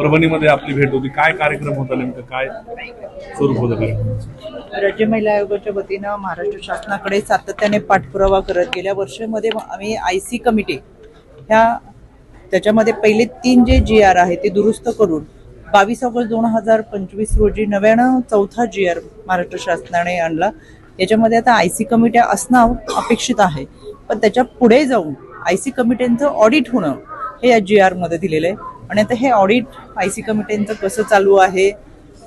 परभणीमध्ये आपली भेट होती, काय कार्यक्रम होता, नेमकं काय स्वरूप होतं कार्यक्रमाचं? राज्य महिला आयोगाच्या वतीनं महाराष्ट्र शासनाकडे सातत्याने पाठपुरावा करत गेल्या वर्षामध्ये आम्ही IC कमिटी त्याच्यामध्ये पहिले 3 जे GR आहे ते दुरुस्त करून 22 ऑगस्ट 2025 रोजी नव्यानं 4था GR महाराष्ट्र शासनाने आणला। याच्यामध्ये आता IC कमिट्या असणं अपेक्षित आहे, पण त्याच्या पुढे जाऊन IC कमिट्यांचं ऑडिट होणं हे या GR मध्ये दिलेलं आहे। आणि आता हे ऑडिट IC कमिट्यांचं कसं चालू आहे,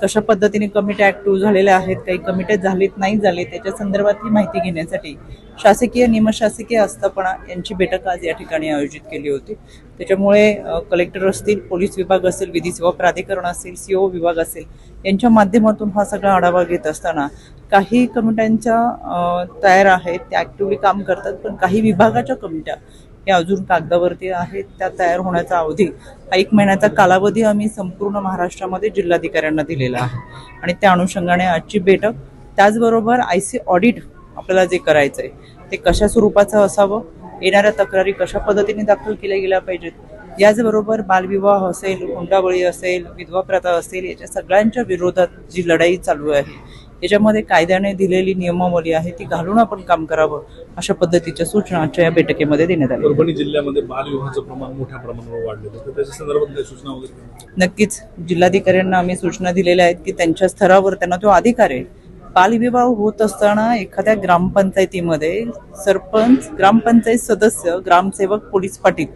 कशा पद्धतीने कमिट्या ऍक्टिव्ह झालेल्या आहेत, काही कमिट्या झालीत नाही झाले, त्याच्या संदर्भातली माहिती घेण्यासाठी शासकीय निमशासकीय आस्थापना यांची बैठक आज या ठिकाणी आयोजित केली होती। त्याच्यामुळे कलेक्टर असतील, पोलीस विभाग असेल, विधी सेवा प्राधिकरण असेल, CO विभाग असेल, यांच्या माध्यमातून हा सगळा आढावा घेत असताना काही कमिट्यांच्या तयार आहेत, त्या ऍक्टिव्हली काम करतात, पण काही विभागाच्या कमिट्या या अजून कागदावरती आहेत, त्या तयार होण्याचा अवधी 1 महिन्याचा कालावधी आम्ही संपूर्ण महाराष्ट्रामध्ये जिल्हाधिकाऱ्यांना दिलेला आहे। आणि त्या अनुषंगाने आजची बैठक, त्याचबरोबर IC ऑडिट आपल्याला जे करायचंय ते कशा स्वरूपाचं असावं, येणाऱ्या तक्रारी कशा पद्धतीने दाखल केल्या गेल्या पाहिजेत, याचबरोबर बालविवाह असेल, हुंडाबळी असेल, विधवा प्रथा असेल, याच्या सगळ्यांच्या विरोधात जी लढाई चालू आहे, याच्यामध्ये कायद्याने दिलेली नियमावली आहे ती घालून आपण काम करावं, अशा पद्धतीच्या सूचना आजच्या या बैठकीमध्ये देण्यात आल्या। परभणी जिल्ह्यामध्ये बालविवाहाचं प्रमाण मोठ्या प्रमाणावर वाढलेलं आहे, तर त्याच्या संदर्भात काही सूचना वगैरे? नक्कीच जिल्हाधिकाऱ्यांना आम्ही सूचना दिलेल्या आहेत की त्यांच्या स्तरावर त्यांना तो अधिकार आहे। बालविवाह होत असताना एखाद्या ग्रामपंचायतीमध्ये सरपंच, ग्रामपंचायत सदस्य, ग्रामसेवक, पोलीस पाटील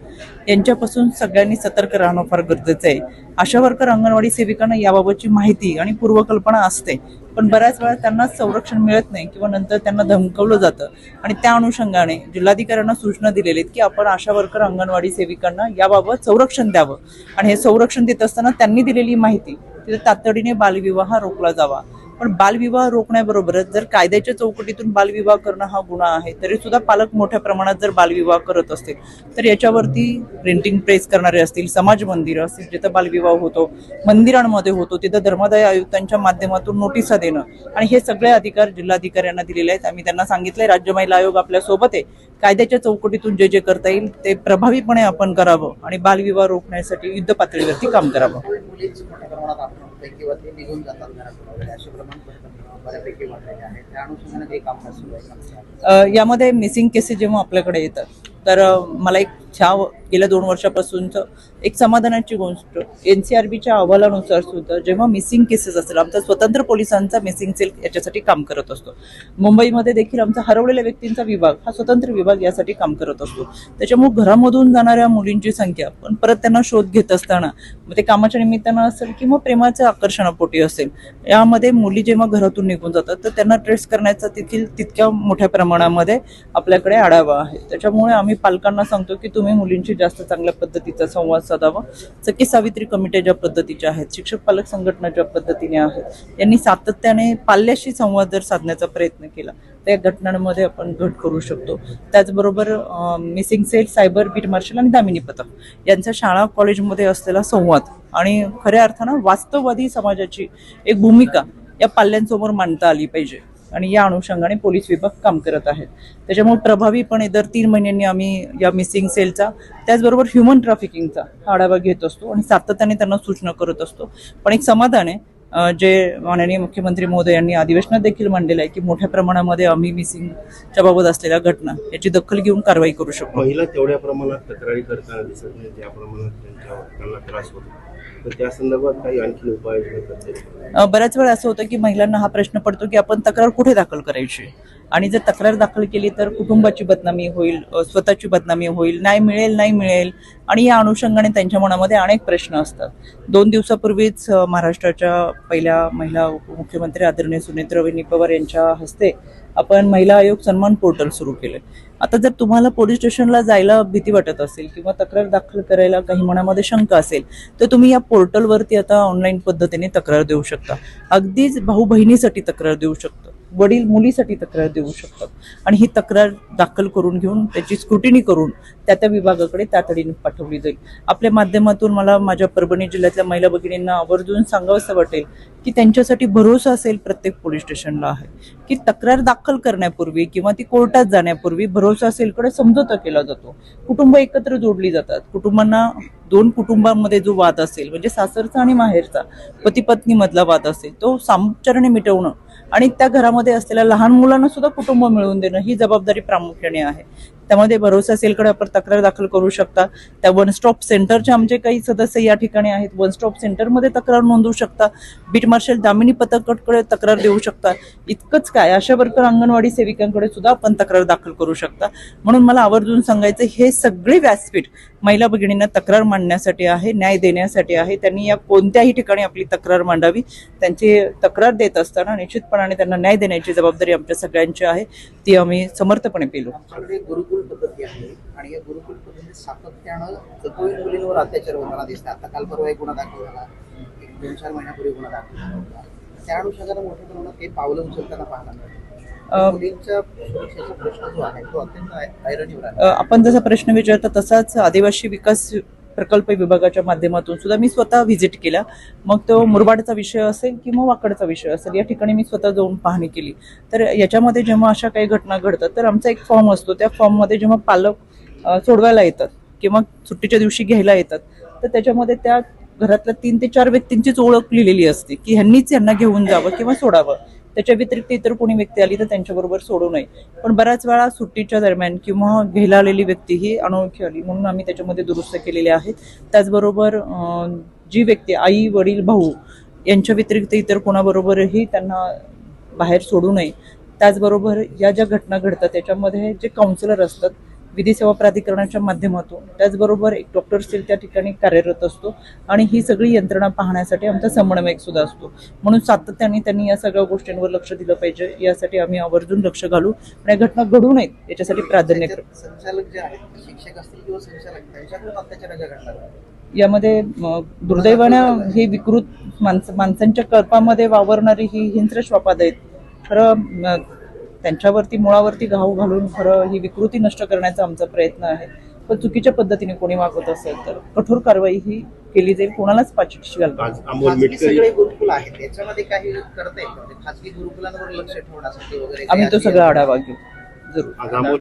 यांच्यापासून सगळ्यांनी सतर्क राहणं फार गरजेचं आहे। आशा वर्कर, अंगणवाडी सेविकांना याबाबतची माहिती आणि पूर्वकल्पना असते, पण बऱ्याच वेळा त्यांना संरक्षण मिळत नाही किंवा नंतर त्यांना धमकवलं जातं। आणि त्या अनुषंगाने जिल्हाधिकाऱ्यांना सूचना दिलेल्या आहेत की आपण आशा वर्कर, अंगणवाडी सेविकांना याबाबत संरक्षण द्यावं, आणि हे संरक्षण देत असताना त्यांनी दिलेली माहिती तिथे तातडीने बालविवाह रोखला जावा। पण बालविवाह रोखण्याबरोबरच जर कायद्याच्या चौकटीतून बालविवाह करणं हा गुन्हा आहे, तरी सुद्धा पालक मोठ्या प्रमाणात जर बालविवाह करत असतील तर याच्यावरती प्रिंटिंग प्रेस करणारे असतील, समाज मंदिरं असतील जिथं बालविवाह होतो, मंदिरांमध्ये होतो, तिथं धर्मादाय आयुक्तांच्या माध्यमातून नोटिसा देणं, आणि हे सगळे अधिकार जिल्हाधिकाऱ्यांना दिलेले आहेत। आम्ही त्यांना सांगितलंय राज्य महिला आयोग आपल्या सोबत आहे, कायद्याच्या चौकटीतून जे जे करता येईल ते प्रभावीपणे आपण करावं आणि बालविवाह रोखण्यासाठी युद्ध पातळीवरती काम करावं। यामध्ये मिसिंग केसेस जेव्हा आपल्याकडे येतात तर मला एक गेल्या 2 वर्षापासूनच एक समाधानाची गोष्ट, NCRBच्या अहवालानुसार सुद्धा जेव्हा मिसिंग केसेस असेल, आमचा स्वतंत्र पोलिसांचा मिसिंग सेल याच्यासाठी काम करत असतो। मुंबईमध्ये देखील आमचा हरवलेल्या व्यक्तींचा विभाग हा स्वतंत्र विभाग यासाठी काम करत असतो। त्याच्यामुळे घरामधून जाणाऱ्या मुलींची संख्या, पण परत त्यांना शोध घेत असताना मग ते कामाच्या निमित्तानं असेल किंवा प्रेमाच्या आकर्षणापोटी असेल, यामध्ये मुली जेव्हा घरातून निघून जातात तर त्यांना ट्रेस करण्याचा देखील तितक्या मोठ्या प्रमाणामध्ये आपल्याकडे आढावा आहे। त्याच्यामुळे आम्ही पालकांना सांगतो की तुम्ही मुलींची जास्त चांगल्या पद्धतीचा संवाद साधावा। सखी सावित्री कमिट्या ज्या पद्धतीच्या आहेत, शिक्षक पालक संघटना ज्या पद्धतीने आहेत, यांनी सातत्याने पाल्याशी संवाद जर साधण्याचा प्रयत्न केला तर या घटनांमध्ये आपण घट करू शकतो। त्याचबरोबर missing cell, cyber beat marshal आणि दामिनी पथक यांचा शाळा कॉलेजमध्ये असलेला संवाद आणि खऱ्या अर्थानं वास्तववादी समाजाची एक भूमिका या पाल्यांसमोर मांडता आली पाहिजे, आणि या अनुषंगाने पोलीस विभाग काम करत आहेत। त्याच्यामुळे प्रभावीपणे दर 3 महिन्यांनी आम्ही या मिसिंग सेलचा, त्याचबरोबर ह्युमन ट्रॅफिकिंगचा आढावा घेत असतो आणि सातत्याने त्यांना सूचना करत असतो। पण एक समाधान आहे जे माननीय मुख्यमंत्री महोदय यांनी अधिवेशनात देखील मांडलेलं आहे की मोठ्या प्रमाणामध्ये आम्ही मिसिंगच्या बाबत असलेल्या घटना याची दखल घेऊन कारवाई करू शकतो। महिला तेवढ्या प्रमाणात तक्रारी करताना दिसत नाही, ज्या प्रमाणात त्यांना त्रास होतो, तर त्या संदर्भात काही आणखी उपाययोजना करते? बऱ्याच वेळा असं होतं की महिलांना हा प्रश्न पडतो की आपण तक्रार कुठे दाखल करायची, आणि जर तक्रार दाखल केली तर कुटुंबाची बदनामी होईल, स्वतःची बदनामी होईल, नाही मिळेल, आणि या अनुषंगाने त्यांच्या मनामध्ये अनेक प्रश्न असतात। 2 दिवसापूर्वीच महाराष्ट्राच्या पहिल्या महिला उपमुख्यमंत्री आदरणीय सुनेत्रावहिनी पवार यांच्या हस्ते आपण महिला आयोग सन्मान पोर्टल सुरू केले। आता जर तुम्हाला पोलीस स्टेशनला जायला भीती वाटत असेल किंवा तक्रार दाखल करायला काही मनामध्ये शंका असेल तर तुम्ही या पोर्टलवरती आता ऑनलाईन पद्धतीने तक्रार देऊ शकता। अगदीच भाऊ बहिणीसाठी तक्रार देऊ शकता, वडील मुलीसाठी तक्रार देऊ शकतात आणि ही तक्रार दाखल करून घेऊन त्याची स्क्रुटिनी करून त्या विभागाकडे तातडीने पाठवली जाईल. आपल्या माध्यमातून मला माझ्या परभणी जिल्ह्यातल्या महिला भगिनींना आवर्जून सांगावंसं वाटेल की त्यांच्यासाठी भरोसा असेल प्रत्येक पोलीस स्टेशनला आहे की तक्रार दाखल करण्यापूर्वी किंवा ती कोर्टात जाण्यापूर्वी भरोसा असेलकडे समझोता केला जातो. कुटुंब एकत्र जोडली जातात. कुटुंबांना दोन कुटुंबांमध्ये जो वाद असेल म्हणजे सासरचा आणि माहेरचा पती पत्नी मधला वाद असेल तो सामोपचाराने मिटवणं आणि त्या घरामध्ये असलेल्या लहान मुलांना सुद्धा कुटुंब मिळवून देणं ही जबाबदारी प्रामुख्याने आहे. त्यामध्ये भरोसा सेलकडे आपण तक्रार दाखल करू शकता. त्या वन स्टॉप सेंटरचे आमचे काही सदस्य या ठिकाणी आहेत. वन स्टॉप सेंटरमध्ये तक्रार नोंदवू शकता. बीट मार्शल दामिनी पथककडे तक्रार देऊ शकता. इतकंच काय, आशा वर्कर अंगणवाडी सेविकांकडे सुद्धा आपण तक्रार दाखल करू शकता. म्हणून मला आवर्जून सांगायचं हे सगळे व्यासपीठ महिला भगिनींना तक्रार मांडण्यासाठी आहे, न्याय देण्यासाठी आहे. त्यांनी या कोणत्याही ठिकाणी आपली तक्रार मांडावी. त्यांची तक्रार देत असताना निश्चितपणाने त्यांना न्याय देण्याची जबाबदारी आमच्या सगळ्यांची आहे. ती आम्ही समर्थपणे पेलू. आमच्याकडे गुरुकुल पद्धती आहे आणि या गुरुकुल पद्धतीत सातत्यानं जतोई मुलींवर अत्याचार होताना दिसतात. आता काल परवा एक गुन्हा दाखल झाला, एक 2-4 महिन्यापूर्वी गुन्हा दाखल झाला होता. त्या अनुषंगाने मोठ्या प्रमाणात ते पावलं उचलताना पाहायला मिळतं. मुलींच्या सुरक्षेचा प्रश्न जो आहे तो अत्यंत ऐरणीवर आहे. आपण जसा प्रश्न विचारता तसाच आदिवासी विकास प्रकल्प विभागाच्या माध्यमातून सुद्धा मी स्वतः व्हिजिट केला. मग तो मुरबाडचा विषय असेल किंवा वाकडचा विषय असेल या ठिकाणी मी स्वतः जाऊन पाहणी केली. तर याच्यामध्ये जेव्हा अशा काही घटना घडतात तर आमचा एक फॉर्म असतो. त्या फॉर्ममध्ये जेव्हा पालक सोडवायला येतात किंवा सुट्टीच्या दिवशी घ्यायला येतात तर त्याच्यामध्ये त्या घरातल्या 3 ते 4 व्यक्तींचीच ओळख लिहिलेली असते की ह्यांनीच यांना घेऊन जावं किंवा सोडावं. त्याच्या व्यतिरिक्त इतर कोणी व्यक्ती आली तर त्यांच्याबरोबर सोडू नये. पण बऱ्याच वेळा सुट्टीच्या दरम्यान किंवा घ्यायला आलेली व्यक्ती ही अनोळखी आली म्हणून आम्ही त्याच्यामध्ये दुरुस्त केलेले आहेत. त्याचबरोबर जी व्यक्ती आई वडील भाऊ यांच्या व्यतिरिक्त इतर कोणाबरोबरही त्यांना बाहेर सोडू नये. त्याचबरोबर या ज्या घटना घडतात त्याच्यामध्ये जे काउन्सिलर असतात विधी सेवा प्राधिकरणाच्या माध्यमातून त्याचबरोबर एक डॉक्टर सेल त्या ठिकाणी कार्यरत असतो आणि ही सगळी यंत्रणा पाहण्यासाठी आमचा समन्वयक सुद्धा असतो. म्हणून सातत्याने त्यांनी या सगळ्या गोष्टींवर लक्ष दिलं पाहिजे. यासाठी आम्ही आवर्जून लक्ष घालू आणि या घटना घडू नयेत याच्यासाठी प्राधान्य करू. संचालक जे आहेत शिक्षक असतील किंवा संचालक त्यांच्याकडून अत्याचाराच्या घटना यामध्ये दुर्दैवानं ही विकृत माणसांच्या कल्पामध्ये वावरणारी ही हिंस्र श्वापाद आहेत. खरं त्यांच्यावरती मुळावरती घाव घालून खरं ही विकृती नष्ट करण्याचा आमचा प्रयत्न आहे. पण चुकीच्या पद्धतीने कोणी वागत असेल तर कठोर कारवाई ही केली जाईल. कोणालाच पाठीशी घालतो. सगळे गुरुकुल आहेत त्याच्यामध्ये काही करता येईल खासगी गुरुकुलांवर लक्ष ठेवण्यासाठी वगैरे आम्ही तो सगळा आढावा घेऊ जरूर.